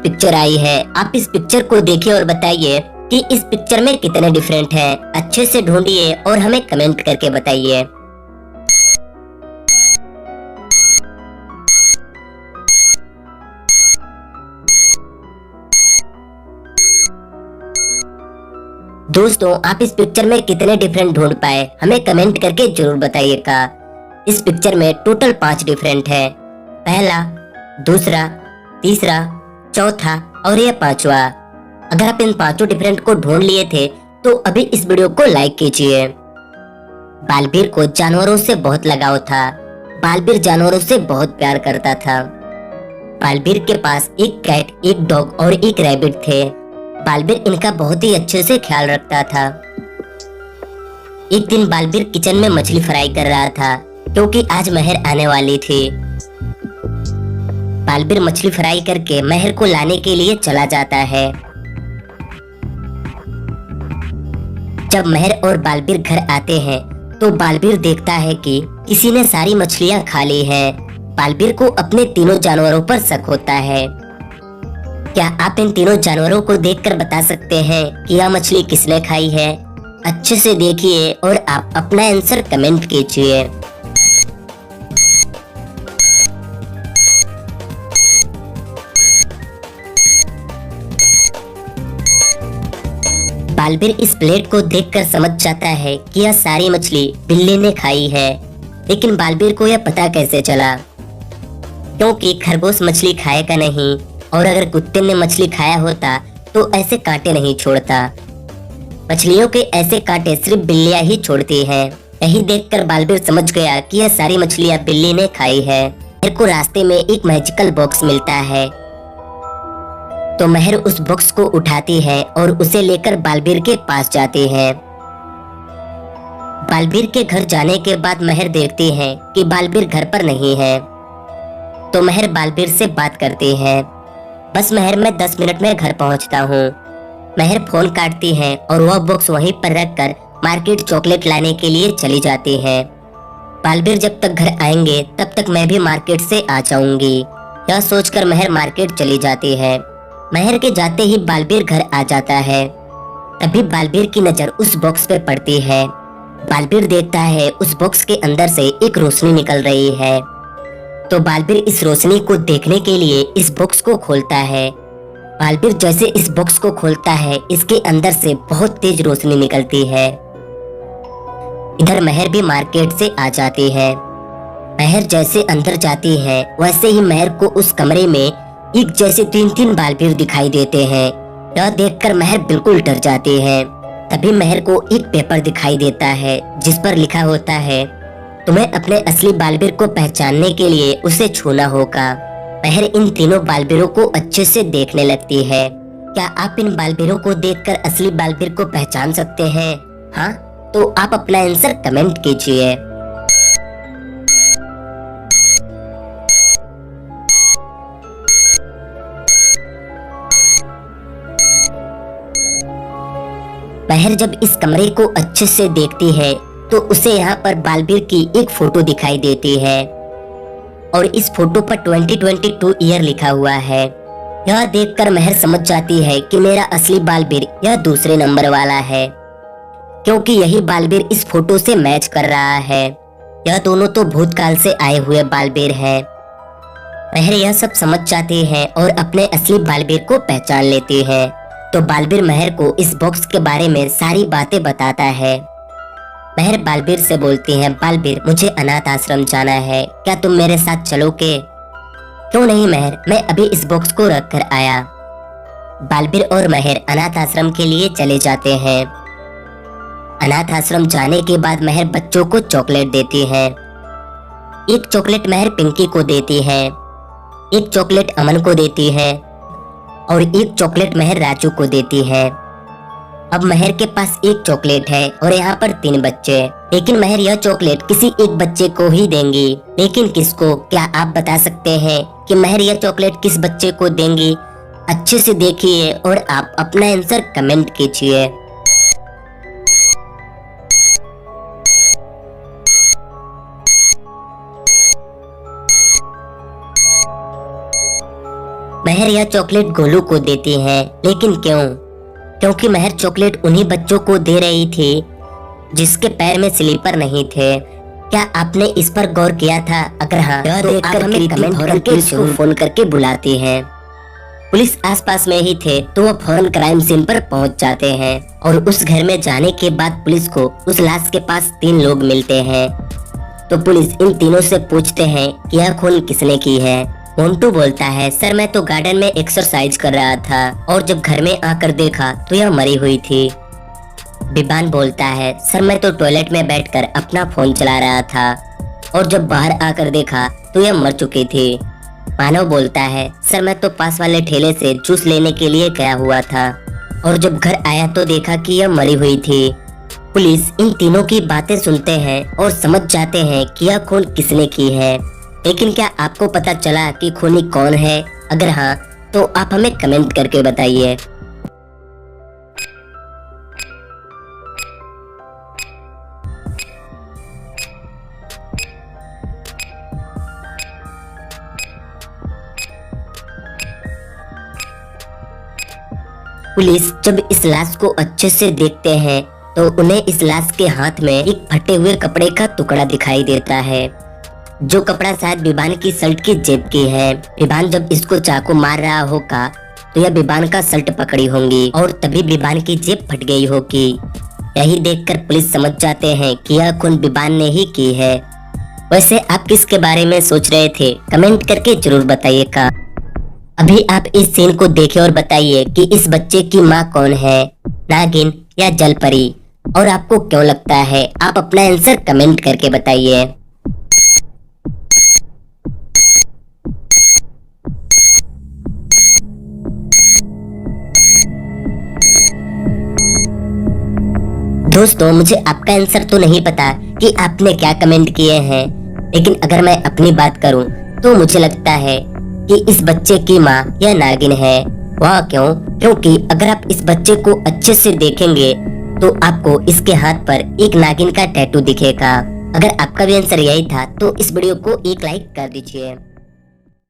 Picture आई है। आप इस पिक्चर को देखिए और बताइए कि इस पिक्चर में कितने डिफरेंट हैं। अच्छे से ढूंढिए और हमें कमेंट करके बताइए। दोस्तों, आप इस पिक्चर में कितने डिफरेंट ढूंढ पाए, हमें कमेंट करके जरूर बताइएगा। इस पिक्चर में टोटल 5 डिफरेंट है। पहला, दूसरा, तीसरा, चौथा और यह 5वां। अगर आप इन 5 डिफरेंट को ढूंढ लिए थे तो अभी इस वीडियो को लाइक कीजिए। बालबीर को जानवरों से बहुत लगाव था। बालबीर जानवरों से बहुत प्यार करता था। बालबीर के पास एक कैट, एक डॉग और एक रैबिट थे। बालबीर इनका बहुत ही अच्छे से ख्याल रखता था। एक दिन बालबीर किचन में मछली फ्राई कर रहा था क्योंकि आज महर आने वाली थी। बालबीर मछली फ्राई करके महर को लाने के लिए चला जाता है। जब महर और बालबीर घर आते हैं तो बालबीर देखता है कि किसी ने सारी मछलियां खा ली हैं। बालबीर को अपने तीनों जानवरों पर शक होता है। क्या आप इन तीनों जानवरों को देखकर बता सकते हैं कि यह मछली किसने खाई है? अच्छे से देखिए और आप अपना आंसर कमेंट कीजिए। बालबीर इस प्लेट को देखकर समझ जाता है कि यह सारी मछली बिल्ली ने खाई है। लेकिन बालबीर को यह पता कैसे चला? क्योंकि खरगोश मछली खाएगा नहीं, और अगर कुत्ते ने मछली खाया होता तो ऐसे कांटे नहीं छोड़ता। मछलियों के ऐसे कांटे सिर्फ बिल्लियां ही छोड़ती हैं। यही देखकर बालबीर समझ गया कि यह सारी मछलियां बिल्ली ने खाई है। महर को रास्ते में एक मैजिकल बॉक्स मिलता है तो महर उस बॉक्स को उठाती है और उसे लेकर बालबीर के पास जाती है। बालबीर के घर जाने के बाद महर देखती है कि बालबीर घर पर नहीं है, तो महर बालबीर से बात करती है। बस महर, मैं 10 मिनट में घर पहुंचता हूँ। महर फोन काटती है और वह बॉक्स वहीं पर रखकर मार्केट चॉकलेट लाने के लिए चली जाती है। बालबीर जब तक घर आएंगे तब तक मैं भी मार्केट से आ जाऊंगी। यह सोचकर महर मार्केट चली जाती है। महर के जाते ही बालबीर घर आ जाता है। तभी बालबीर की नजर उस बॉक्स पे पड़ती है। बालबीर देखता है उस बॉक्स के अंदर से एक रोशनी निकल रही है। तो बालबीर इस रोशनी को देखने के लिए इस बॉक्स को खोलता है। बालबीर जैसे इस बॉक्स को खोलता है, इसके अंदर से बहुत तेज रोशनी निकलती है। इधर महर भी मार्केट से आ जाती है। महर जैसे अंदर जाती है वैसे ही महर को उस कमरे में एक जैसे 3 बालबीर दिखाई देते हैं। यह देखकर महर बिल्कुल डर जाती है। तभी महर को एक पेपर दिखाई देता है जिस पर लिखा होता है, तुम्हें अपने असली बालबीर को पहचानने के लिए उसे छूना होगा। महर इन तीनों बालबीरों को अच्छे से देखने लगती है। क्या आप इन बालबीरों को देखकर असली बालबीर को पहचान सकते हैं? हाँ, तो आप अपना आंसर कमेंट कीजिए। महर जब इस कमरे को अच्छे से देखती है तो उसे यहाँ पर बालबीर की एक फोटो दिखाई देती है और इस फोटो पर 2022 ईयर लिखा हुआ है। यह देखकर महर समझ जाती है कि मेरा असली बालबीर यह दूसरे नंबर वाला है, क्योंकि यही बालबीर इस फोटो से मैच कर रहा है। यह दोनों तो भूतकाल से आए हुए बालबीर हैं। महर यह सब समझ जाती है और अपने असली बालबीर को पहचान लेती है। तो बालबीर महर को इस बॉक्स के बारे में सारी बातें बताता है। महर बालबीर से बोलती है, बालबीर, मुझे अनाथ आश्रम जाना है, क्या तुम मेरे साथ चलोगे? क्यों नहीं महर, मैं अभी इस बॉक्स को रख कर आया। बालबीर और महर अनाथ आश्रम के लिए चले जाते हैं। अनाथ आश्रम जाने के बाद महर बच्चों को चॉकलेट देती है। एक चॉकलेट महर पिंकी को देती है, एक चॉकलेट अमन को देती है और एक चॉकलेट महर राजू को देती है। अब महर के पास एक चॉकलेट है और यहाँ पर 3 बच्चे, लेकिन महर यह चॉकलेट किसी एक बच्चे को ही देंगी। लेकिन किसको? क्या आप बता सकते हैं कि महर यह चॉकलेट किस बच्चे को देंगी? अच्छे से देखिए और आप अपना आंसर कमेंट कीजिए। महर यह चॉकलेट गोलू को देती है, लेकिन क्यों? क्योंकि महर चॉकलेट उन्हीं बच्चों को दे रही थी जिसके पैर में स्लीपर नहीं थे। क्या आपने इस पर गौर किया था? अगर हाँ, तो देखकर हमें कमेंट करके जरूर फोन करके बुलाती हैं। पुलिस आसपास में ही थे तो वो फौरन क्राइम सीन पर पहुंच जाते हैं और उस घर में जाने के बाद पुलिस को उस लाश के पास 3 लोग मिलते हैं। तो पुलिस इन तीनों से पूछते हैं कि यह खून किसने की है। मोन्टू बोलता है, सर मैं तो गार्डन में एक्सरसाइज कर रहा था और जब घर में आकर देखा तो यह मरी हुई थी। बिबान बोलता है, सर मैं तो टॉयलेट में बैठकर अपना फोन चला रहा था और जब बाहर आकर देखा तो यह मर चुकी थी। मानव बोलता है, सर मैं तो पास वाले ठेले से जूस लेने के लिए गया हुआ था और जब घर आया तो देखा कि यह मरी हुई थी। पुलिस इन तीनों की बातें सुनते हैं और समझ जाते हैं कि यह खून किसने की है। लेकिन क्या आपको पता चला कि खूनी कौन है? अगर हाँ, तो आप हमें कमेंट करके बताइए। पुलिस जब इस लाश को अच्छे से देखते हैं तो उन्हें इस लाश के हाथ में एक फटे हुए कपड़े का टुकड़ा दिखाई देता है, जो कपड़ा शायद बिबान की शर्ट की जेब की है। बिबान जब इसको चाकू मार रहा होगा तो यह बिबान का शर्ट पकड़ी होंगी और तभी बिबान की जेब फट गई होगी। यही देखकर पुलिस समझ जाते हैं कि यह खून बिबान ने ही की है। वैसे आप किसके बारे में सोच रहे थे? कमेंट करके जरूर बताइएगा। अभी आप इस सीन को देखें और बताइए कि इस बच्चे की माँ कौन है, नागिन या जलपरी, और आपको क्यों लगता है? आप अपना आंसर कमेंट करके बताइए। दोस्तों, मुझे आपका आंसर तो नहीं पता कि आपने क्या कमेंट किए हैं, लेकिन अगर मैं अपनी बात करूं तो मुझे लगता है कि इस बच्चे की माँ यह नागिन है। वह क्यों? क्योंकि अगर आप इस बच्चे को अच्छे से देखेंगे तो आपको इसके हाथ पर एक नागिन का टैटू दिखेगा। अगर आपका भी आंसर यही था तो इस वीडियो को एक लाइक कर दीजिए।